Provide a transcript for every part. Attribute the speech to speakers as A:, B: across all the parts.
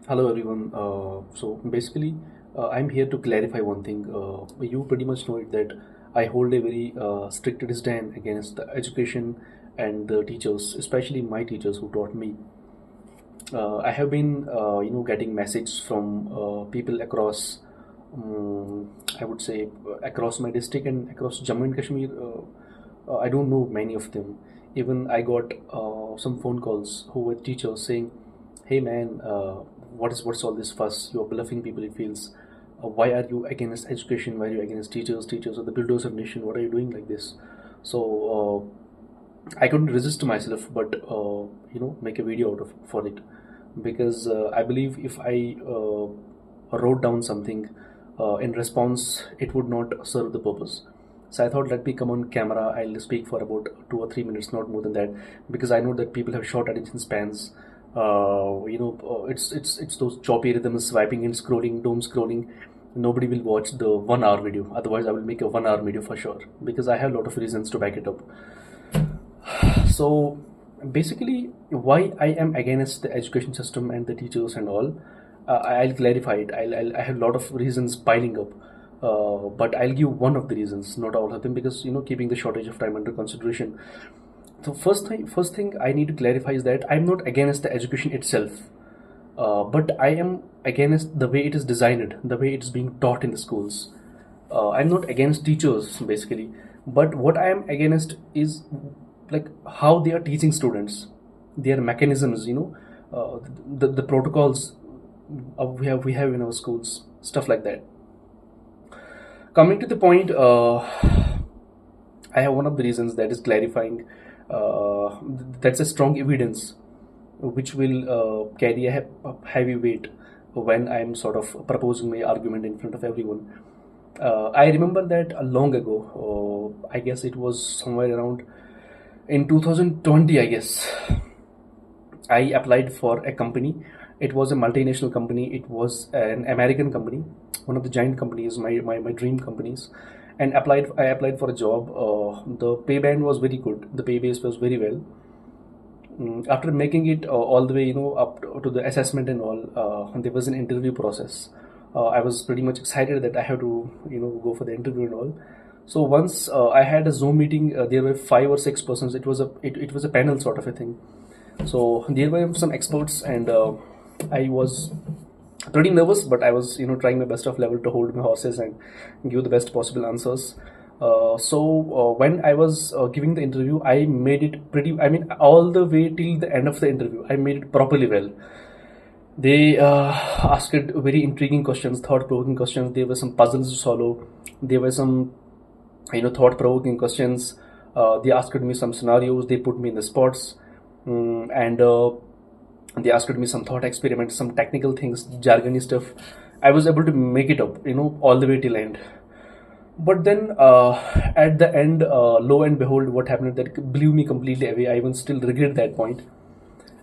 A: Hello everyone. So basically, I'm here to clarify one thing. You pretty much know it that I hold a very strict disdain against the education and the teachers, especially my teachers who taught me. I have been, getting messages from people across, I would say, across my district and across Jammu and Kashmir. I don't know many of them. Even I got some phone calls who were teachers saying, "Hey man, what's all this fuss? You're bluffing people. It feels. Why are you against education? Why are you against teachers? Teachers are the builders of nation. What are you doing like this?" So I couldn't resist myself, but make a video out of for it because I believe if I wrote down something in response, it would not serve the purpose. So I thought, let me come on camera. I'll speak for about 2 or 3 minutes, not more than that, because I know that people have short attention spans. It's those choppy rhythms, swiping and scrolling, doom scrolling. Nobody will watch the 1 hour video. Otherwise, I will make a 1 hour video for sure because I have a lot of reasons to back it up. So basically, why I am against the education system and the teachers and all, I'll clarify it. I have a lot of reasons piling up, but I'll give one of the reasons, not all of them, because keeping the shortage of time under consideration. So first thing I need to clarify is that I'm not against the education itself, but I am against the way it is designed, the way it's being taught in the schools. I'm not against teachers basically, but what I am against is like how they are teaching students, their mechanisms, the protocols we have in our schools, stuff like that. Coming to the point, I have one of the reasons that is clarifying. That's a strong evidence which will carry a heavy weight when I'm sort of proposing my argument in front of everyone. I remember that long ago, I guess it was somewhere around in 2020, I guess. I applied for a company. It was a multinational company. It was an American company, one of the giant companies, my dream companies. And I applied for a job. The pay band was very good. The pay base was very well. After making it all the way, up to the assessment and all, there was an interview process. I was pretty much excited that I have to, go for the interview and all. So once I had a Zoom meeting, there were 5 or 6 persons. It was a panel sort of a thing. So there were some experts, and I was pretty nervous, but I was trying my best of level to hold my horses and give the best possible answers. So when I was giving the interview, I made it pretty. I mean, all the way till the end of the interview, I made it properly well. They asked very intriguing questions, thought-provoking questions. There were some puzzles to solve. There were some, thought-provoking questions. They asked me some scenarios. They put me in the spots, and they asked me some thought experiments, some technical things, jargony stuff. I was able to make it up, all the way till end. But then at the end, lo and behold, what happened that blew me completely away. I even still regret that point.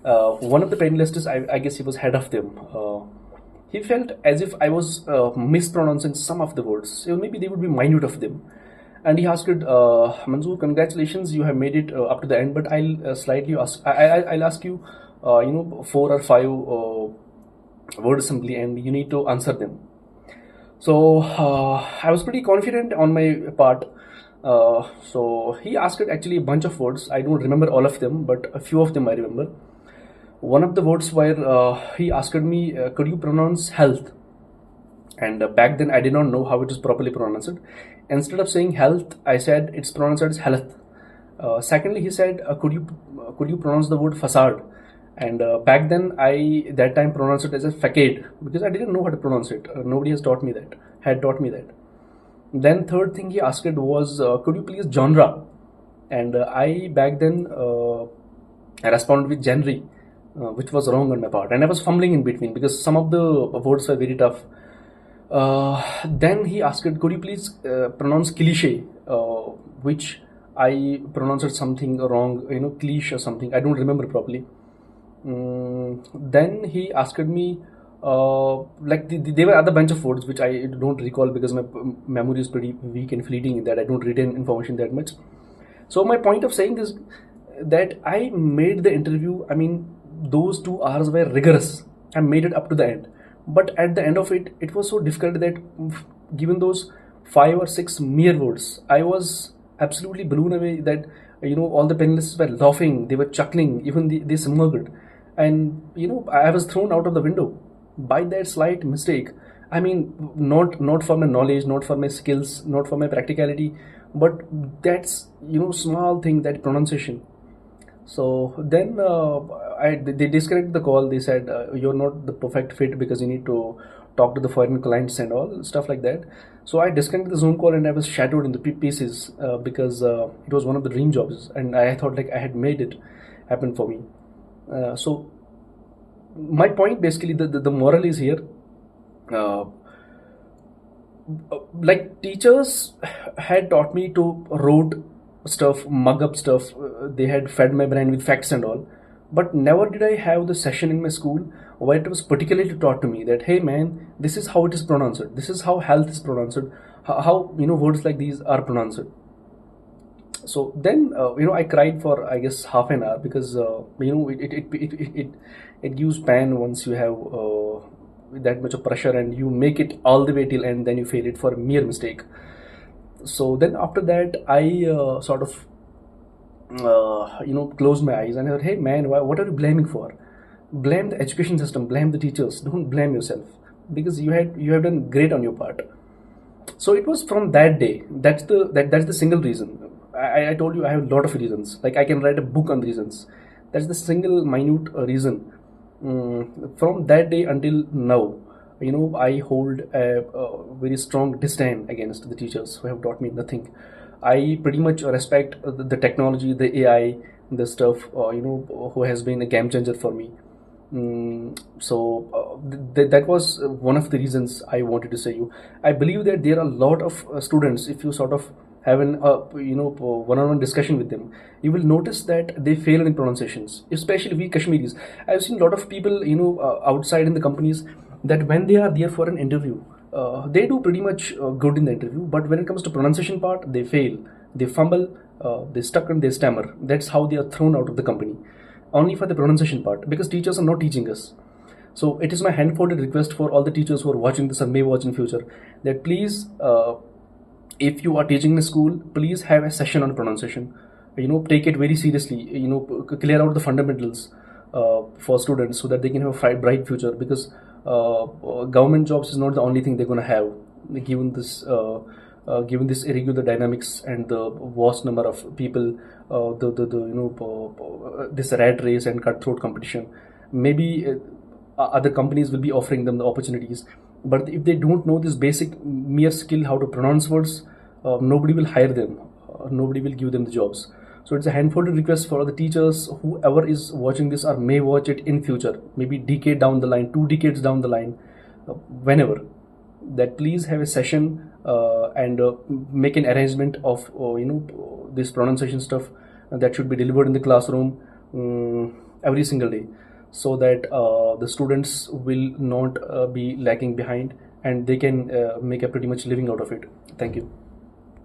A: One of the panelists, I guess he was head of them. He felt as if I was mispronouncing some of the words. So maybe they would be minute of them. And he asked, Manzoor, congratulations, you have made it up to the end. But I'll slightly ask. I'll ask you, 4 or 5 word assembly, and you need to answer them. So I was pretty confident on my part. So he asked actually a bunch of words. I don't remember all of them, but a few of them I remember. One of the words where he asked me, could you pronounce health? And back then I did not know how it is properly pronounced. Instead of saying health, I said it's pronounced as health. Secondly, he said, could you pronounce the word facade? And back then I that time pronounced it as a facade because I didn't know how to pronounce it. Nobody has taught me that. Had taught me that. Then third thing he asked was, could you please genre? And I back then responded with genre, which was wrong on my part, and I was fumbling in between because some of the words were very tough. Then he asked, could you please pronounce cliche, which I pronounced something wrong, cliche or something. I don't remember properly. Then he asked me, there were other bunch of words which I don't recall because my memory is pretty weak and fleeting in that I don't retain information that much. So my point of saying is that I made the interview. I mean, those 2 hours were rigorous. I made it up to the end. But at the end of it, it was so difficult that given those 5 or 6 mere words, I was absolutely blown away that all the panelists were laughing, they were chuckling, even they smirked, and I was thrown out of the window by that slight mistake. I mean, not for my knowledge, not for my skills, not for my practicality, but that's small thing, that pronunciation. So then they disconnected the call. They said you're not the perfect fit because you need to talk to the foreign clients and all stuff like that. So I disconnected the Zoom call and I was shattered into pieces because it was one of the dream jobs, and I thought like I had made it happen for me. So my point basically, the moral is here. Uh, like teachers had taught me to rote stuff, mug up stuff. They had fed my brain with facts and all, but never did I have the session in my school where it was particularly taught to me that, hey man, this is how it is pronounced. This is how health is pronounced. How words like these are pronounced. So then I cried for, I guess, half an hour because it gives pain once you have that much of pressure and you make it all the way till end, then you fail it for a mere mistake. So then after that I sort of closed my eyes and I said, hey man, what are you blaming for? Blame the education system, blame the teachers, don't blame yourself, because you have done great on your part. So it was from that day. That's the single reason. I told you I have a lot of reasons. Like I can write a book on reasons. That's the single minute reason. From that day until now, I hold a very strong disdain against the teachers who have taught me nothing. I pretty much respect the technology, the AI, the stuff, who has been a game changer for me. That was one of the reasons I wanted to say you. I believe that there are a lot of students. If you sort of have an one-on-one discussion with them, you will notice that they fail in pronunciations. Especially we Kashmiris. I've seen a lot of people outside in the companies that when they are there for an interview, they do pretty much good in the interview. But when it comes to pronunciation part, they fail. They fumble. They stuck and they stammer. That's how they are thrown out of the company, only for the pronunciation part, because teachers are not teaching us. So it is my hand-folded request for all the teachers who are watching this or may watch in future, that please, if you are teaching in a school, please have a session on pronunciation. Take it very seriously. Clear out the fundamentals for students so that they can have a bright future, because government jobs is not the only thing they're going to have, given this irregular dynamics and the vast number of people, this rat race and cutthroat competition. Maybe other companies will be offering them the opportunities, but if they don't know this basic mere skill how to pronounce words, nobody will hire them. Nobody will give them the jobs. So it's a handfolded request for the teachers, whoever is watching this or may watch it in future, maybe decade down the line, 2 decades down the line, whenever, that please have a session and make an arrangement of this pronunciation stuff that should be delivered in the classroom every single day, so that the students will not be lagging behind and they can make a pretty much living out of it. Thank you.